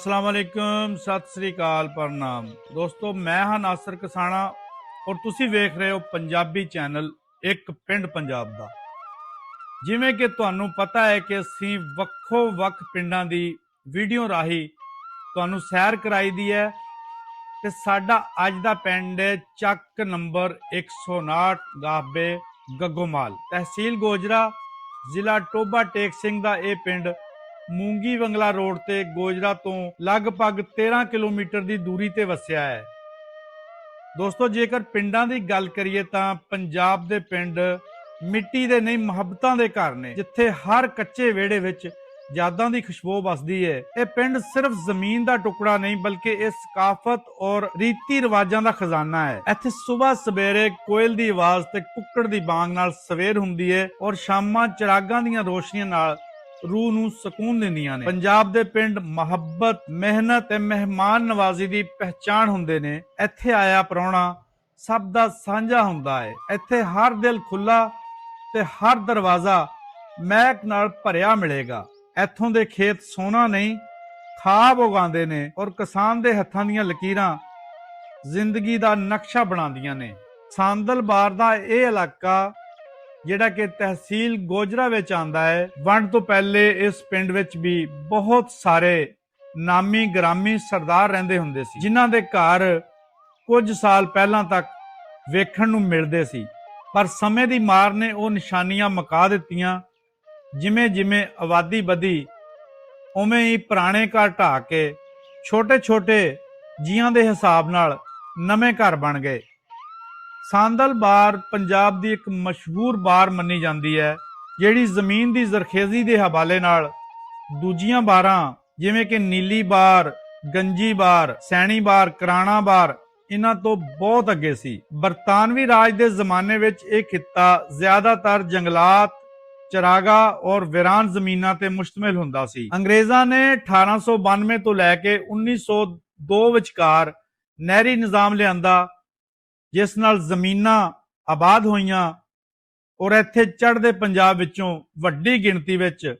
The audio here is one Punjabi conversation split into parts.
अस्सलाम वालेकुम, सत श्री अकाल, प्रणाम दोस्तों। मैं हाँ नासर कसाना और तुसी वेख रहे हो पंजाबी चैनल एक पिंड पंजाब दा। जिवें कि तुहानू पता है कि असीं वक्खो वक्ख पिंडां दी वीडियो राही तुहानू सैर कराई दी है ते साडा अज दा पिंड है ਚੱਕ नंबर 159 गाबे गग्गोमाल, तहसील गोजरा, ਜ਼ਿਲ੍ਹਾ ਟੋਭਾ ਟੇਕ ਸਿੰਘ ਦਾ ਇਹ ਪਿੰਡ ਮੂੰਗੀ ਬੰਗਲਾ ਰੋਡ ਤੇ ਗੋਜਰਾ ਤੋਂ ਲਗਭਗ 13 ਕਿਲੋਮੀਟਰ ਦੀ ਦੂਰੀ ਤੇ ਵਸਿਆ ਹੈ। ਦੋਸਤੋ, ਜੇਕਰ ਪਿੰਡਾਂ ਦੀ ਗੱਲ ਕਰੀਏ ਤਾਂ ਪੰਜਾਬ ਦੇ ਪਿੰਡ ਮਿੱਟੀ ਦੇ ਨਹੀਂ ਮੁਹੱਬਤਾਂ ਦੇ ਘਰ ਨੇ, ਜਿੱਥੇ ਹਰ ਕੱਚੇ ਵਿਹੜੇ ਵਿੱਚ ਯਾਦਾਂ ਦੀ ਖੁਸ਼ਬੂ ਵਸਦੀ ਹੈ। ਇਹ ਪਿੰਡ ਸਿਰਫ ਜ਼ਮੀਨ ਦਾ ਟੁਕੜਾ ਨਹੀਂ ਬਲਕਿ ਇਹ ਸਕਾਫਤ ਔਰ ਰੀਤੀ ਰਿਵਾਜਾਂ ਦਾ ਖਜ਼ਾਨਾ ਹੈ। ਇੱਥੇ ਸਵੇਰ ਸਵੇਰੇ ਕੋਇਲ ਦੀ ਆਵਾਜ਼ ਤੇ ਕੁੱਕੜ ਦੀ ਬਾਂਗ ਨਾਲ ਸਵੇਰ ਹੁੰਦੀ ਹੈ ਔਰ ਸ਼ਾਮਾਂ ਚਿਰਾਗਾਂ ਦੀਆਂ ਰੋਸ਼ਨੀਆਂ ਨਾਲ रूह ਨੂੰ ਸਕੂਨ ਦਿੰਦੀਆਂ ਨੇ। ਪੰਜਾਬ ਦੇ ਪਿੰਡ ਮੁਹੱਬਤ, ਮਿਹਨਤ ਤੇ ਮਹਿਮਾਨ ਨਵਾਜ਼ੀ ਦੀ ਪਹਿਚਾਣ ਹੁੰਦੇ ਨੇ। ਇੱਥੇ ਆਇਆ ਪ੍ਰਾਹੁਣਾ ਸਭ ਦਾ ਸਾਂਝਾ ਹੁੰਦਾ ਹੈ। ਇੱਥੇ ਹਰ ਦਿਲ ਖੁੱਲਾ ਤੇ ਹਰ ਦਰਵਾਜ਼ਾ ਮਹਿਕ ਨਾਲ ਭਰਿਆ ਮਿਲੇਗਾ। ਇੱਥੋਂ ਦੇ ਖੇਤ ਸੋਨਾ ਨਹੀਂ ਖਾਬ ਉਗਾਉਂਦੇ ਨੇ ਔਰ ਕਿਸਾਨ ਦੇ ਹੱਥਾਂ ਦੀਆਂ ਲਕੀਰਾਂ ਜ਼ਿੰਦਗੀ ਦਾ ਨਕਸ਼ਾ ਬਣਾਉਂਦੀਆਂ ਨੇ। ਸਾਂਦਲਬਾਰ ਦਾ ਇਹ ਇਲਾਕਾ ਜਿਹੜਾ ਕਿ ਤਹਿਸੀਲ ਗੋਜਰਾ ਵਿੱਚ ਆਂਦਾ ਹੈ, ਵੰਡ ਤੋਂ ਪਹਿਲੇ ਇਸ ਪਿੰਡ ਵਿੱਚ ਵੀ ਬਹੁਤ ਸਾਰੇ ਨਾਮੀ ਗ੍ਰਾਮੀ ਸਰਦਾਰ ਰਹਿੰਦੇ ਹੁੰਦੇ ਸੀ, ਜਿਨ੍ਹਾਂ ਦੇ ਘਰ ਕੁਝ ਸਾਲ ਪਹਿਲਾਂ ਤੱਕ ਵੇਖਣ ਨੂੰ ਮਿਲਦੇ ਸੀ। ਪਰ ਸਮੇਂ ਦੀ ਮਾਰ ਨੇ ਉਹ ਨਿਸ਼ਾਨੀਆਂ ਮੁਕਾ ਦਿੱਤੀਆਂ। ਜਿਵੇਂ ਜਿਵੇਂ ਆਬਾਦੀ ਵਧੀ ਉਵੇਂ ਹੀ ਪੁਰਾਣੇ ਘਰ ਢਾਹ ਕੇ ਛੋਟੇ ਛੋਟੇ ਜੀਆਂ ਦੇ ਹਿਸਾਬ ਨਾਲ ਨਵੇਂ ਘਰ ਬਣ ਗਏ। ਸਾਂਦਲ ਬਾਰ ਪੰਜਾਬ ਦੀ ਇੱਕ ਮਸ਼ਹੂਰ ਬਾਰ ਮੰਨੀ ਜਾਂਦੀ ਹੈ, ਜਿਹੜੀ ਜ਼ਮੀਨ ਦੀ ਜ਼ਰਖੇਜ਼ੀ ਦੇ ਹਵਾਲੇ ਨਾਲ ਦੂਜੀਆਂ ਬਾਰਾਂ ਜਿਵੇਂ ਕਿ ਨੀਲੀ ਬਾਰ, ਗੰਜੀ ਬਾਰ, ਸੈਣੀ ਬਾਰ, ਕਰਾਣਾ ਬਾਰ ਇਹਨਾਂ ਤੋਂ ਬਹੁਤ ਅੱਗੇ ਸੀ। ਬਰਤਾਨਵੀ ਰਾਜ ਦੇ ਜ਼ਮਾਨੇ ਵਿੱਚ ਇਹ ਖਿੱਤਾ ਜ਼ਿਆਦਾਤਰ ਜੰਗਲਾਤ, ਚਰਾਗਾ ਔਰ ਵੀਰਾਨ ਜ਼ਮੀਨਾਂ ਤੇ ਮੁਸ਼ਤਮਿਲ ਹੁੰਦਾ ਸੀ। ਅੰਗਰੇਜ਼ਾਂ ਨੇ 1892 ਤੋਂ ਲੈ ਕੇ 1902 ਵਿਚਕਾਰ ਨਹਿਰੀ ਨਿਜ਼ਾਮ ਲਿਆਂਦਾ, ਜਿਸ ਨਾਲ ਜ਼ਮੀਨਾਂ ਆਬਾਦ ਹੋਈਆਂ ਔਰ ਇੱਥੇ ਚੜ੍ਹਦੇ ਪੰਜਾਬ ਵਿੱਚੋਂ ਵੱਡੀ ਗਿਣਤੀ ਵਿੱਚ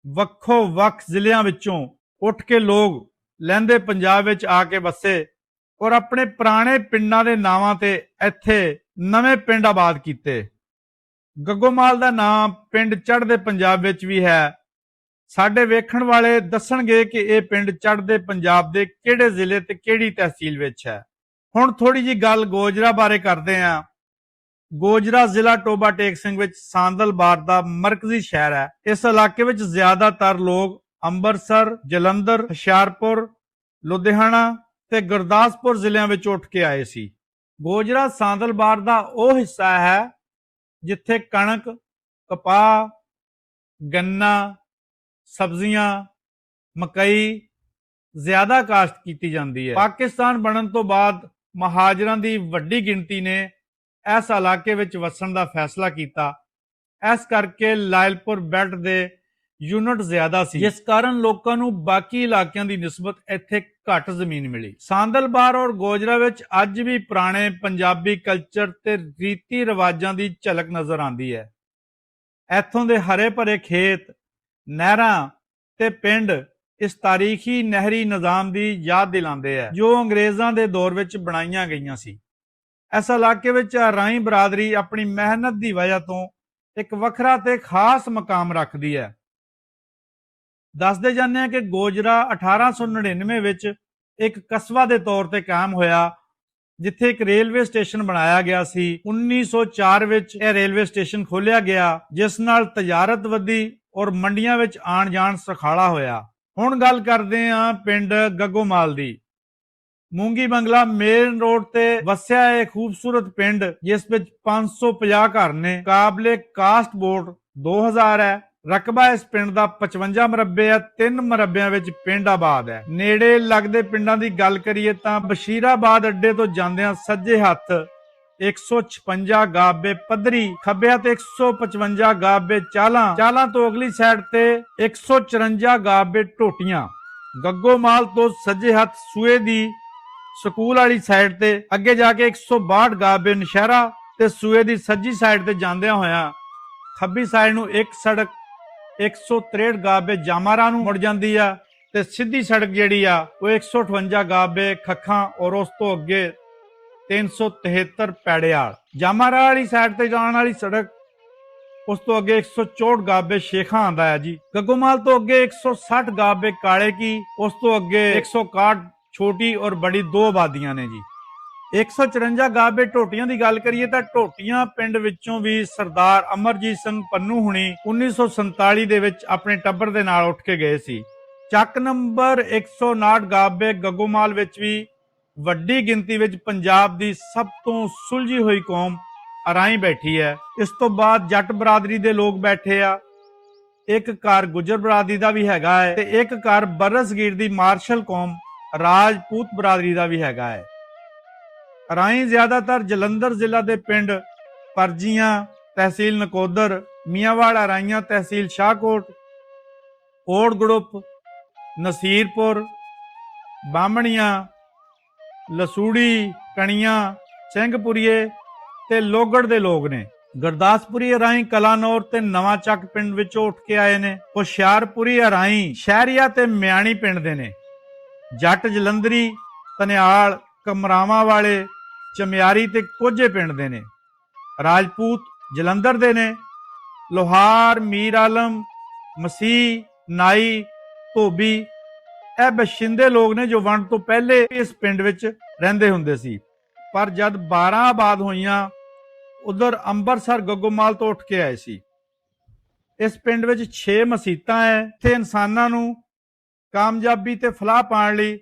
ਵੱਖੋ ਵੱਖ ਜ਼ਿਲ੍ਹਿਆਂ ਵਿੱਚੋਂ ਉੱਠ ਕੇ ਲੋਕ ਲਹਿੰਦੇ ਪੰਜਾਬ ਵਿੱਚ ਆ ਕੇ ਵਸੇ ਔਰ ਆਪਣੇ ਪੁਰਾਣੇ ਪਿੰਡਾਂ ਦੇ ਨਾਵਾਂ ਤੇ ਇੱਥੇ ਨਵੇਂ ਪਿੰਡ ਆਬਾਦ ਕੀਤੇ। ਗੱਗੋਮਾਲ ਦਾ ਨਾਮ ਪਿੰਡ ਚੜ੍ਹਦੇ ਪੰਜਾਬ ਵਿੱਚ ਵੀ ਹੈ। ਸਾਡੇ ਵੇਖਣ ਵਾਲੇ ਦੱਸਣਗੇ ਕਿ ਇਹ ਪਿੰਡ ਚੜ੍ਹਦੇ ਪੰਜਾਬ ਦੇ ਕਿਹੜੇ ਜ਼ਿਲ੍ਹੇ ਤੇ ਕਿਹੜੀ ਤਹਿਸੀਲ ਵਿੱਚ ਹੈ। ਹੁਣ ਥੋੜੀ ਜੀ ਗੱਲ ਗੋਜਰਾ ਬਾਰੇ ਕਰਦੇ ਆਂ। ਗੋਜਰਾ ਜ਼ਿਲ੍ਹਾ ਟੋਭਾ ਟੇਕ ਸਿੰਘ ਵਿੱਚ ਸਾਂਦਲਬਾਰ ਦਾ ਮਰਕਜ਼ੀ ਸ਼ਹਿਰ ਹੈ। ਇਸ ਇਲਾਕੇ ਵਿੱਚ ਜ਼ਿਆਦਾਤਰ ਲੋਕ ਅੰਮ੍ਰਿਤਸਰ, ਜਲੰਧਰ, ਹੁਸ਼ਿਆਰਪੁਰ, ਲੁਧਿਆਣਾ ਤੇ ਗੁਰਦਾਸਪੁਰ ਜ਼ਿਲ੍ਹਿਆਂ ਵਿੱਚ ਉੱਠ ਕੇ ਆਏ ਸੀ। ਗੋਜਰਾ ਸਾਂਦਲਬਾਰ ਦਾ ਉਹ ਹਿੱਸਾ ਹੈ ਜਿੱਥੇ ਕਣਕ, ਕਪਾਹ, ਗੰਨਾ, ਸਬਜ਼ੀਆਂ, ਮਕਈ ਜ਼ਿਆਦਾ ਕਾਸ਼ਤ ਕੀਤੀ ਜਾਂਦੀ ਹੈ। ਪਾਕਿਸਤਾਨ ਬਣਨ ਤੋਂ ਬਾਅਦ ਮਹਾਜਰਾਂ ਦੀ ਵੱਡੀ ਗਿਣਤੀ ਨੇ ਇਸ ਇਲਾਕੇ ਵਿੱਚ ਵਸਣ ਦਾ ਫੈਸਲਾ ਕੀਤਾ। ਇਸ ਕਰਕੇ ਲਾਇਲਪੁਰ ਬੈਲਟ ਦੇ ਯੂਨਿਟ ਜ਼ਿਆਦਾ ਸੀ, ਜਿਸ ਕਾਰਨ ਲੋਕਾਂ ਨੂੰ ਬਾਕੀ ਇਲਾਕਿਆਂ ਦੀ ਨਿਸਬਤ ਇੱਥੇ ਘੱਟ ਜ਼ਮੀਨ ਮਿਲੀ। ਸਾਂਦਲਬਾਰ ਔਰ ਗੋਜਰਾ ਵਿੱਚ ਅੱਜ ਵੀ ਪੁਰਾਣੇ ਪੰਜਾਬੀ ਕਲਚਰ ਤੇ ਰੀਤੀ ਰਿਵਾਜਾਂ ਦੀ ਝਲਕ ਨਜ਼ਰ ਆਉਂਦੀ ਹੈ। ਇੱਥੋਂ ਦੇ ਹਰੇ ਭਰੇ ਖੇਤ, ਨਹਿਰਾਂ ਤੇ ਪਿੰਡ ਇਸ ਤਾਰੀਖੀ ਨਹਿਰੀ ਨਿਜ਼ਾਮ ਦੀ ਯਾਦ ਦਿਲਾਉਂਦੇ ਆ ਜੋ ਅੰਗਰੇਜ਼ਾਂ ਦੇ ਦੌਰ ਵਿੱਚ ਬਣਾਈਆਂ ਗਈਆਂ ਸੀ। ਇਸ ਇਲਾਕੇ ਵਿੱਚ ਰਾਈ ਬਰਾਦਰੀ ਆਪਣੀ ਮਿਹਨਤ ਦੀ ਵਜ੍ਹਾ ਤੋਂ ਇੱਕ ਵੱਖਰਾ ਤੇ ਖਾਸ ਮਕਾਮ ਰੱਖਦੀ ਹੈ। ਦੱਸਦੇ ਜਾਂਦੇ ਆ ਕਿ ਗੋਜਰਾ 1899 ਵਿੱਚ ਇੱਕ ਕਸਬਾ ਦੇ ਤੌਰ ਤੇ ਕਾਇਮ ਹੋਇਆ, ਜਿੱਥੇ ਇੱਕ ਰੇਲਵੇ ਸਟੇਸ਼ਨ ਬਣਾਇਆ ਗਿਆ ਸੀ। 1904 ਵਿੱਚ ਇਹ ਰੇਲਵੇ ਸਟੇਸ਼ਨ ਖੋਲ੍ਹਿਆ ਗਿਆ, ਜਿਸ ਨਾਲ ਤਜਾਰਤ ਵਧੀ ਔਰ ਮੰਡੀਆਂ ਵਿੱਚ ਆਣ ਜਾਣ ਸੁਖਾਲਾ ਹੋਇਆ। ਹੁਣ ਗੱਲ ਕਰਦੇ ਆਂ ਪਿੰਡ ਗੱਗੋਮਾਲ ਦੀ। ਮੂੰਗੀ ਬੰਗਲਾ ਮੇਨ ਰੋਡ ਤੇ ਵਸਿਆ ਇਹ ਖੂਬਸੂਰਤ ਪਿੰਡ, ਜਿਸ ਵਿੱਚ 550 ਘਰ ਨੇ। ਕਾਬਲੇ ਕਾਸਟ ਵੋਟ 2000 ਹੈ। ਰਕਬਾ ਇਸ ਪਿੰਡ ਦਾ 55 ਮਰਬੇ ਹੈ। 3 ਮਰਬਿਆਂ ਵਿੱਚ ਪਿੰਡ ਆਬਾਦ ਹੈ। ਨੇੜੇ ਲੱਗਦੇ ਪਿੰਡਾਂ ਦੀ ਗੱਲ ਕਰੀਏ ਤਾਂ ਬਸ਼ੀਰਾਬਾਦ ਅੱਡੇ ਤੋਂ ਜਾਂਦਿਆਂ ਸੱਜੇ ਹੱਥ 156 ਗਾਬੇ ਪੱਧਰੀ, ਖੱਬੇ ਹੱਥ 155 ਗਾਬੇ ਚਾਲਾਂ ਤੋਂ ਅਗਲੀ ਸਾਈਡ ਤੇ 154 ਗਾਬੇ ਟੋਟੀਆਂ। ਗੱਗੋਮਾਲ ਤੋਂ ਸੱਜੇ ਹੱਥ ਸੂਏ ਦੀ ਸਕੂਲ ਵਾਲੀ ਸਾਈਡ ਤੇ ਅੱਗੇ ਜਾ ਕੇ 162 ਗਾਬੇ ਨਸ਼ਹਿਰਾ ਤੇ ਸੂਏ ਦੀ ਸੱਜੀ ਸਾਈਡ ਤੇ ਜਾਂਦਿਆਂ ਹੋਇਆਂ ਖੱਬੀ ਸਾਈਡ ਨੂੰ ਇੱਕ ਸੜਕ 163 ਗਾਬੇ ਜਾਮਾਰਾ ਨੂੰ ਮੁੜ ਜਾਂਦੀ ਆ ਤੇ ਸਿੱਧੀ ਸੜਕ ਜਿਹੜੀ ਆ ਉਹ 158 ਗਾਬੇ ਖੱਖਾਂ ਔਰ ਉਸ ਤੋਂ ਅੱਗੇ 373 ਪੈੜਿਆਲ। ਜਾਮਾਰਾਹ ਵਾਲੀ ਸਾਈਡ ਤੇ ਜਾਣ ਵਾਲੀ ਸੜਕ ਉਸ ਤੋਂ ਅੱਗੇ 164 ਗਾਬੇ ਸ਼ੇਖਾਂ ਆਂਦਾ ਹੈ ਜੀ। ਗੱਗੋਮਾਲ ਤੋਂ ਅੱਗੇ 160 ਗਾਬੇ ਕਾਲੇ ਕੀ, ਉਸ ਤੋਂ ਅੱਗੇ 161 ਛੋਟੀ ਔਰ ਬੜੀ ਦੋ ਆਬਾਦੀਆਂ ਨੇ ਜੀ। 154 ਗਾਬੇ ਢੋਟੀਆਂ ਦੀ ਗੱਲ ਕਰੀਏ ਤਾਂ ਢੋਟੀਆਂ ਪਿੰਡ ਵਿੱਚੋਂ ਵੀ ਸਰਦਾਰ ਅਮਰਜੀਤ ਸਿੰਘ ਪੰਨੂ ਹੁਣੀ 1947 ਦੇ ਵਿੱਚ ਆਪਣੇ ਟੱਬਰ ਦੇ ਨਾਲ ਉੱਠ ਕੇ ਗਏ ਸੀ। ਚੱਕ ਨੰਬਰ 159 ਗਾਬੇ ਗੱਗੋਮਾਲ ਵਿੱਚ ਵੀ ਵੱਡੀ ਗਿਣਤੀ ਵਿੱਚ ਪੰਜਾਬ ਦੀ ਸਭ ਤੋਂ ਸੁਲਝੀ ਹੋਈ ਕੌਮ ਅਰਾਈ ਬੈਠੀ ਹੈ। ਇਸ ਤੋਂ ਬਾਅਦ ਜੱਟ ਬਰਾਦਰੀ ਦੇ ਲੋਕ ਬੈਠੇ ਆ, ਇੱਕ ਘਰ ਗੁੱਜਰ ਬਰਾਦਰੀ ਦਾ ਵੀ ਹੈਗਾ ਹੈ ਤੇ ਇੱਕ ਘਰ ਬਰਸਗੀਰ ਦੀ ਮਾਰਸ਼ਲ ਕੌਮ ਰਾਜਪੂਤ ਬਰਾਦਰੀ ਦਾ ਵੀ ਹੈਗਾ ਹੈ। ਅਰਾਈ ਜ਼ਿਆਦਾਤਰ ਜਲੰਧਰ ਜ਼ਿਲ੍ਹਾ ਦੇ ਪਿੰਡ ਪਰਜੀਆਂ ਤਹਿਸੀਲ ਨਕੋਦਰ, ਮੀਆਂਵਾਲ ਅਰਾਈਆਂ ਤਹਿਸੀਲ ਸ਼ਾਹਕੋਟ, ਓੜ ਗੜੁੱਪ, ਨਸੀਰਪੁਰ, ਬਾਹਮਣੀਆਂ, ਲਸੂੜੀ, ਕਣੀਆਂ, ਸਿੰਘਪੁਰੀਏ ਤੇ ਲੋਗੜ ਦੇ ਲੋਕ ਨੇ। ਗੁਰਦਾਸਪੁਰੀ ਅਰਾਈ ਕਲਾਨੌਰ ਤੇ ਨਵਾਂ ਚੱਕ ਪਿੰਡ ਵਿੱਚੋਂ ਉੱਠ ਕੇ ਆਏ ਨੇ। ਹੁਸ਼ਿਆਰਪੁਰੀ ਅਰਾਈ ਸ਼ਹਿਰੀਆ ਤੇ ਮਿਆਣੀ ਪਿੰਡ ਦੇ ਨੇ। ਜੱਟ ਜਲੰਧਰੀ, ਧਨਿਆਲ, ਕਮਰਾਵਾਂ ਵਾਲੇ, ਚਮਿਆਰੀ ਤੇ ਕੋਝੇ ਪਿੰਡ ਦੇ ਨੇ। ਰਾਜਪੂਤ ਜਲੰਧਰ ਦੇ ਨੇ। ਲੋਹਾਰ, ਮੀਰ ਆਲਮ, ਮਸੀਹ, ਨਾਈ, ਧੋਬੀ ਇਹ ਬਸ਼ਿੰਦੇ ਲੋਕ ਨੇ ਜੋ ਵੰਡ ਤੋਂ ਪਹਿਲੇ ਇਸ ਪਿੰਡ ਵਿੱਚ ਰਹਿੰਦੇ ਹੁੰਦੇ ਸੀ। ਪਰ ਜਦ 12 ਆਬਾਦ ਹੋਈਆਂ ਉਧਰ ਅੰਮ੍ਰਿਤਸਰ ਗੱਗੋਮਾਲ ਤੋਂ ਉੱਠ ਕੇ ਆਏ ਸੀ। ਇਸ ਪਿੰਡ ਵਿੱਚ 6 ਮਸੀਤਾਂ ਹੈ। ਇੱਥੇ ਇਨਸਾਨਾਂ ਨੂੰ ਕਾਮਯਾਬੀ ਤੇ ਫਲਾਹ ਪਾਉਣ ਲਈ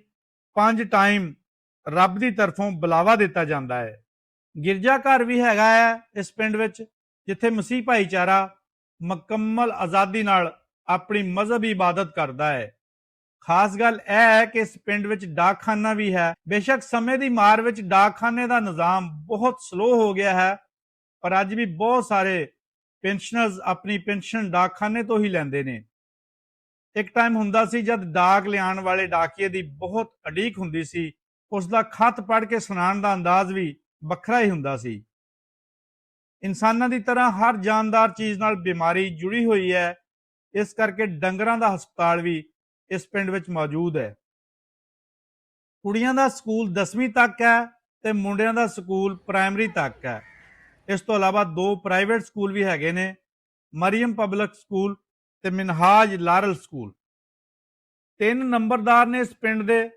5 ਟਾਈਮ ਰੱਬ ਦੀ ਤਰਫੋਂ ਬੁਲਾਵਾ ਦਿੱਤਾ ਜਾਂਦਾ ਹੈ। ਗਿਰਜਾ ਘਰ ਵੀ ਹੈਗਾ ਹੈ ਇਸ ਪਿੰਡ ਵਿੱਚ, ਜਿੱਥੇ ਮਸੀਹ ਭਾਈਚਾਰਾ ਮੁਕੰਮਲ ਆਜ਼ਾਦੀ ਨਾਲ ਆਪਣੀ ਮਜ਼ਹਬੀ ਇਬਾਦਤ ਕਰਦਾ ਹੈ। ਖਾਸ ਗੱਲ ਇਹ ਹੈ ਕਿ ਇਸ ਪਿੰਡ ਵਿੱਚ ਡਾਕਖਾਨਾ ਵੀ ਹੈ। ਬੇਸ਼ੱਕ ਸਮੇਂ ਦੀ ਮਾਰ ਵਿੱਚ ਡਾਕਖਾਨੇ ਦਾ ਨਿਜ਼ਾਮ ਬਹੁਤ ਸਲੋ ਹੋ ਗਿਆ ਹੈ, ਪਰ ਅੱਜ ਵੀ ਬਹੁਤ ਸਾਰੇ ਪੈਨਸ਼ਨਰਜ਼ ਆਪਣੀ ਪੈਨਸ਼ਨ ਡਾਕਖਾਨੇ ਤੋਂ ਹੀ ਲੈਂਦੇ ਨੇ। ਇੱਕ ਟਾਈਮ ਹੁੰਦਾ ਸੀ ਜਦ ਡਾਕ ਲਿਆਉਣ ਵਾਲੇ ਡਾਕੀਏ ਦੀ ਬਹੁਤ ਉਡੀਕ ਹੁੰਦੀ ਸੀ। ਉਸ ਦਾ ਖੱਤ ਪੜ੍ਹ ਕੇ ਸੁਣਾਉਣ ਦਾ ਅੰਦਾਜ਼ ਵੀ ਵੱਖਰਾ ਹੀ ਹੁੰਦਾ ਸੀ। ਇਨਸਾਨਾਂ ਦੀ ਤਰ੍ਹਾਂ ਹਰ ਜਾਨਦਾਰ ਚੀਜ਼ ਨਾਲ ਬਿਮਾਰੀ ਜੁੜੀ ਹੋਈ ਹੈ, ਇਸ ਕਰਕੇ ਡੰਗਰਾਂ ਦਾ ਹਸਪਤਾਲ ਵੀ ਇਸ ਪਿੰਡ ਵਿੱਚ ਮੌਜੂਦ ਹੈ। ਕੁੜੀਆਂ ਦਾ ਸਕੂਲ 10ਵੀਂ ਤੱਕ ਹੈ ਤੇ ਮੁੰਡਿਆਂ ਦਾ ਸਕੂਲ ਪ੍ਰਾਇਮਰੀ ਤੱਕ ਹੈ। ਇਸ ਤੋਂ ਇਲਾਵਾ 2 ਪ੍ਰਾਈਵੇਟ ਸਕੂਲ ਵੀ ਹੈਗੇ ਨੇ, ਮਰੀਮ ਪਬਲਿਕ ਸਕੂਲ ਤੇ ਮਿਨਹਾਜ ਲਾਰਲ ਸਕੂਲ। 3 ਨੰਬਰਦਾਰ ਨੇ ਇਸ ਪਿੰਡ ਦੇ,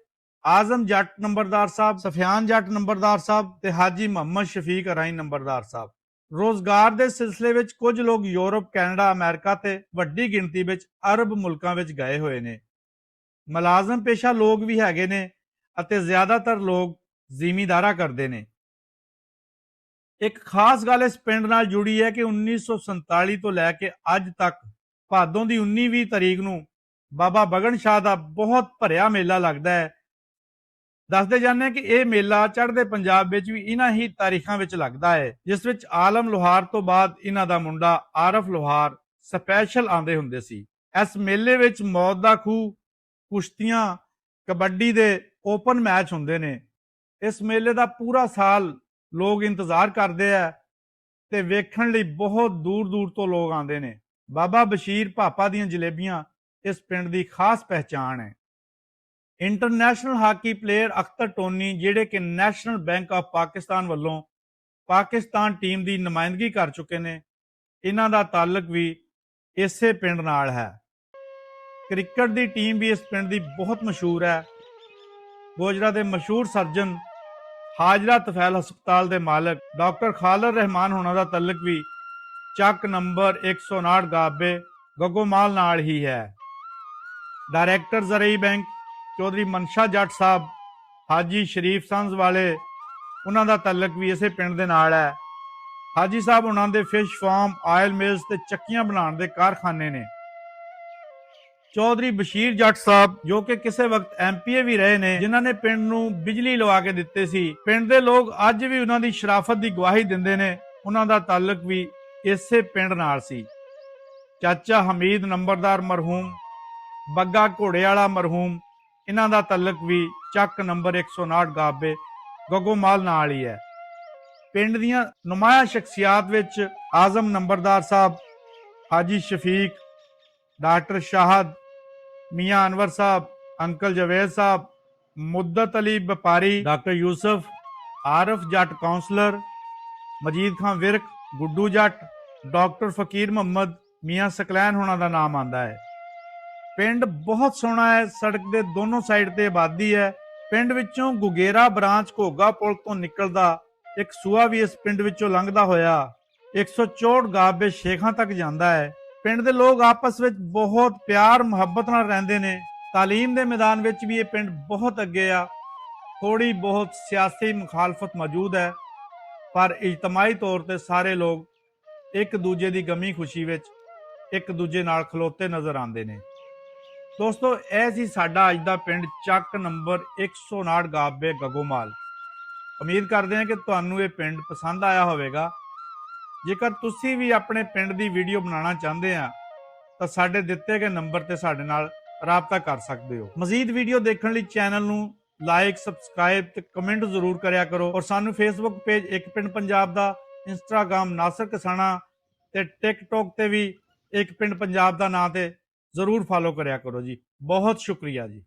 ਆਜ਼ਮ ਜੱਟ ਨੰਬਰਦਾਰ ਸਾਹਿਬ, ਸਫਿਆਨ ਜੱਟ ਨੰਬਰਦਾਰ ਸਾਹਿਬ ਤੇ ਹਾਜੀ ਮੁਹੰਮਦ ਸ਼ਫੀਕ ਅਰਾਈ ਨੰਬਰਦਾਰ ਸਾਹਿਬ। ਰੋਜ਼ਗਾਰ ਦੇ ਸਿਲਸਿਲੇ ਵਿੱਚ ਕੁਝ ਲੋਕ ਯੂਰਪ, ਕੈਨੇਡਾ, ਅਮਰੀਕਾ ਤੇ ਵੱਡੀ ਗਿਣਤੀ ਵਿੱਚ ਅਰਬ ਮੁਲਕਾਂ ਵਿੱਚ ਗਏ ਹੋਏ ਨੇ। ਮੁਲਾਜ਼ਮ ਪੇਸ਼ਾ ਲੋਕ ਵੀ ਹੈਗੇ ਨੇ ਅਤੇ ਜ਼ਿਆਦਾਤਰ ਲੋਕ ਜ਼ਿਮੀਂਦਾਰਾ ਕਰਦੇ ਨੇ। ਇੱਕ ਖਾਸ ਗੱਲ ਇਸ ਪਿੰਡ ਨਾਲ ਜੁੜੀ ਹੈ ਕਿ 1947 ਤੋਂ ਲੈ ਕੇ ਅੱਜ ਤੱਕ ਭਾਦੋਂ ਦੀ 19-20 ਤਰੀਕ ਨੂੰ ਬਾਬਾ ਬਗਨ ਸ਼ਾਹ ਦਾ ਬਹੁਤ ਭਰਿਆ ਮੇਲਾ ਲੱਗਦਾ ਹੈ। ਦੱਸਦੇ ਜਾਂਦੇ ਕਿ ਇਹ ਮੇਲਾ ਚੜ੍ਹਦੇ ਪੰਜਾਬ ਵਿੱਚ ਵੀ ਇਹਨਾਂ ਹੀ ਤਾਰੀਖਾਂ ਵਿੱਚ ਲੱਗਦਾ ਹੈ, ਜਿਸ ਵਿੱਚ ਆਲਮ ਲੋਹਾਰ ਤੋਂ ਬਾਅਦ ਇਹਨਾਂ ਦਾ ਮੁੰਡਾ ਆਰਫ ਲੋਹਾਰ ਸਪੈਸ਼ਲ ਆਉਂਦੇ ਹੁੰਦੇ ਸੀ। ਇਸ ਮੇਲੇ ਵਿੱਚ ਮੌਤ ਦਾ ਖੂਹ, ਕੁਸ਼ਤੀਆਂ, ਕਬੱਡੀ ਦੇ ਓਪਨ ਮੈਚ ਹੁੰਦੇ ਨੇ। ਇਸ ਮੇਲੇ ਦਾ ਪੂਰਾ ਸਾਲ ਲੋਕ ਇੰਤਜ਼ਾਰ ਕਰਦੇ ਆ ਤੇ ਵੇਖਣ ਲਈ ਬਹੁਤ ਦੂਰ ਦੂਰ ਤੋਂ ਲੋਕ ਆਉਂਦੇ ਨੇ। ਬਾਬਾ ਬਸ਼ੀਰ ਭਾਪਾ ਦੀਆਂ ਜਲੇਬੀਆਂ ਇਸ ਪਿੰਡ ਦੀ ਖਾਸ ਪਹਿਚਾਣ ਹੈ। International hockey player Akhtar Tony, ਜਿਹੜੇ ਕਿ ਨੈਸ਼ਨਲ ਬੈਂਕ ਆਫ ਪਾਕਿਸਤਾਨ ਵੱਲੋਂ ਪਾਕਿਸਤਾਨ ਟੀਮ ਦੀ ਨੁਮਾਇੰਦਗੀ ਕਰ ਚੁੱਕੇ ਨੇ, ਇਹਨਾਂ ਦਾ ਤਾਲੁਕ ਵੀ ਇਸੇ ਪਿੰਡ ਨਾਲ ਹੈ। ਕ੍ਰਿਕਟ ਦੀ ਟੀਮ ਵੀ ਇਸ ਪਿੰਡ ਦੀ ਬਹੁਤ ਮਸ਼ਹੂਰ ਹੈ। ਗੋਜਰਾ ਦੇ ਮਸ਼ਹੂਰ ਸਰਜਨ ਹਾਜਰਾ ਤਫੈਲ ਹਸਪਤਾਲ ਦੇ ਮਾਲਕ ਡਾਕਟਰ ਖਾਲਰ ਰਹਿਮਾਨ ਹੋਣਾ ਦਾ ਤਾਲੁਕ ਵੀ ਚੱਕ ਨੰਬਰ 159 ਗਾਬੇ ਗੱਗੋਮਾਲ ਨਾਲ ਹੀ ਹੈ। ਡਾਇਰੈਕਟਰ ਜ਼ਰਈ ਬੈਂਕ ਚੌਧਰੀ ਮਨਸ਼ਾ ਜੱਟ ਸਾਹਿਬ, ਹਾਜੀ ਸ਼ਰੀਫ ਸੰਜ਼ ਵਾਲੇ, ਉਹਨਾਂ ਦਾ ਤਾਲੁਕ ਵੀ ਇਸੇ ਪਿੰਡ ਦੇ ਨਾਲ ਹੈ। ਹਾਜੀ ਸਾਹਿਬ ਉਹਨਾਂ ਦੇ ਫਿਸ਼ ਫਾਰਮ, ਆਇਲ ਮਿਲਸ ਤੇ ਚੱਕੀਆਂ ਬਣਾਉਣ ਦੇ ਕਾਰਖਾਨੇ ਨੇ। ਚੌਧਰੀ ਬਸ਼ੀਰ ਜੱਟ ਸਾਹਿਬ, ਜੋ ਕਿ ਕਿਸੇ ਵਕਤ ਐਮਪੀਏ ਵੀ ਰਹੇ ਨੇ, ਜਿਨ੍ਹਾਂ ਨੇ ਪਿੰਡ ਨੂੰ ਬਿਜਲੀ ਲਵਾ ਕੇ ਦਿੱਤੇ ਸੀ। ਪਿੰਡ ਦੇ ਲੋਕ ਅੱਜ ਵੀ ਉਹਨਾਂ ਦੀ ਸ਼ਰਾਫਤ ਦੀ ਗਵਾਹੀ ਦਿੰਦੇ ਨੇ। ਉਹਨਾਂ ਦਾ ਤਾਲੁਕ ਵੀ ਇਸੇ ਪਿੰਡ ਨਾਲ ਸੀ। ਚਾਚਾ ਹਮੀਦ ਨੰਬਰਦਾਰ ਮਰਹੂਮ, ਬੱਗਾ ਘੋੜੇ ਵਾਲਾ ਮਰਹੂਮ, ਇਹਨਾਂ ਦਾ ਤਾਲੁਕ ਵੀ ਚੱਕ ਨੰਬਰ 159 ਗਾਬੇ ਗੱਗੋਮਾਲ ਨਾਲ ਹੀ ਹੈ। ਪਿੰਡ ਦੀਆਂ ਨੁਮਾਇਆ ਸ਼ਖਸੀਅਤ ਵਿੱਚ ਆਜ਼ਮ ਨੰਬਰਦਾਰ ਸਾਹਿਬ, ਹਾਜੀ ਸ਼ਫੀਕ, ਡਾਕਟਰ ਸ਼ਾਹਦ, ਮੀਆਂ ਅਨਵਰ ਸਾਹਿਬ, ਅੰਕਲ ਜਵੇਦ ਸਾਹਿਬ, ਮੁੱਦਤ ਅਲੀ ਵਪਾਰੀ, ਡਾਕਟਰ ਯੂਸਫ, ਆਰਫ ਜੱਟ ਕਾਉਂਸਲਰ, ਮਜੀਦ ਖਾਨ ਵਿਰਕ, ਗੁੱਡੂ ਜੱਟ, ਡਾਕਟਰ ਫਕੀਰ ਮੁਹੰਮਦ, ਮੀਆਂ ਸਕਲੈਨ ਹੋਣਾ ਦਾ ਨਾਮ ਆਂਦਾ ਹੈ। ਪਿੰਡ ਬਹੁਤ ਸੋਹਣਾ ਹੈ, ਸੜਕ ਦੇ ਦੋਨੋਂ ਸਾਈਡ ਤੇ ਆਬਾਦੀ ਹੈ। ਪਿੰਡ ਵਿੱਚੋਂ ਗੁਗੇਰਾ ਬ੍ਰਾਂਚ ਘੋਗਾ ਪੁਲ ਤੋਂ ਨਿਕਲਦਾ ਇੱਕ ਸੂਆ ਵੀ ਇਸ ਪਿੰਡ ਵਿੱਚੋਂ ਲੰਘਦਾ ਹੋਇਆ 164 ਗਾਬੇ ਸ਼ੇਖਾਂ ਤੱਕ ਜਾਂਦਾ ਹੈ। ਪਿੰਡ ਦੇ ਲੋਕ ਆਪਸ ਵਿੱਚ ਬਹੁਤ ਪਿਆਰ ਮੁਹੱਬਤ ਨਾਲ ਰਹਿੰਦੇ ਨੇ। ਤਾਲੀਮ ਦੇ ਮੈਦਾਨ ਵਿੱਚ ਵੀ ਇਹ ਪਿੰਡ ਬਹੁਤ ਅੱਗੇ ਆ। ਥੋੜੀ ਬਹੁਤ ਸਿਆਸੀ ਮੁਖਾਲਫਤ ਮੌਜੂਦ ਹੈ, ਪਰ ਇਜਤਮਾਈ ਤੌਰ ਤੇ ਸਾਰੇ ਲੋਕ ਇੱਕ ਦੂਜੇ ਦੀ ਗਮੀ ਖੁਸ਼ੀ ਵਿੱਚ ਇੱਕ ਦੂਜੇ ਨਾਲ ਖਲੋਤੇ ਨਜ਼ਰ ਆਉਂਦੇ ਨੇ। ਦੋਸਤੋ, ਇਹ ਸੀ ਸਾਡਾ ਅੱਜ ਦਾ ਪਿੰਡ ਚੱਕ ਨੰਬਰ 159 ਗਾਬੇ ਗਗੋਮਾਲ। ਉਮੀਦ ਕਰਦੇ ਹਾਂ ਕਿ ਤੁਹਾਨੂੰ ਇਹ ਪਿੰਡ ਪਸੰਦ ਆਇਆ ਹੋਵੇਗਾ। ਜੇਕਰ ਤੁਸੀਂ ਵੀ ਆਪਣੇ ਪਿੰਡ ਦੀ ਵੀਡੀਓ ਬਣਾਉਣਾ ਚਾਹੁੰਦੇ ਆ ਤਾਂ ਸਾਡੇ ਦਿੱਤੇ ਗਏ ਨੰਬਰ ਤੇ ਸਾਡੇ ਨਾਲ ਰਾਬਤਾ ਕਰ ਸਕਦੇ ਹੋ। ਮਜ਼ੀਦ ਵੀਡੀਓ ਦੇਖਣ ਲਈ ਚੈਨਲ ਨੂੰ ਲਾਈਕ, ਸਬਸਕ੍ਰਾਈਬ ਤੇ ਕਮੈਂਟ ਜ਼ਰੂਰ ਕਰਿਆ ਕਰੋ ਔਰ ਸਾਨੂੰ ਫੇਸਬੁੱਕ ਪੇਜ ਇੱਕ ਪਿੰਡ ਪੰਜਾਬ ਦਾ, ਇੰਸਟਾਗ੍ਰਾਮ ਨਾਸਰ ਕਸਾਣਾ ਤੇ ਟਿਕਟੌਕ ਤੇ ਵੀ ਇੱਕ ਪਿੰਡ ਪੰਜਾਬ ਦਾ ਨਾਂ ਤੇ ਜ਼ਰੂਰ ਫਾਲੋ ਕਰਿਆ ਕਰੋ ਜੀ। ਬਹੁਤ ਸ਼ੁਕਰੀਆ ਜੀ।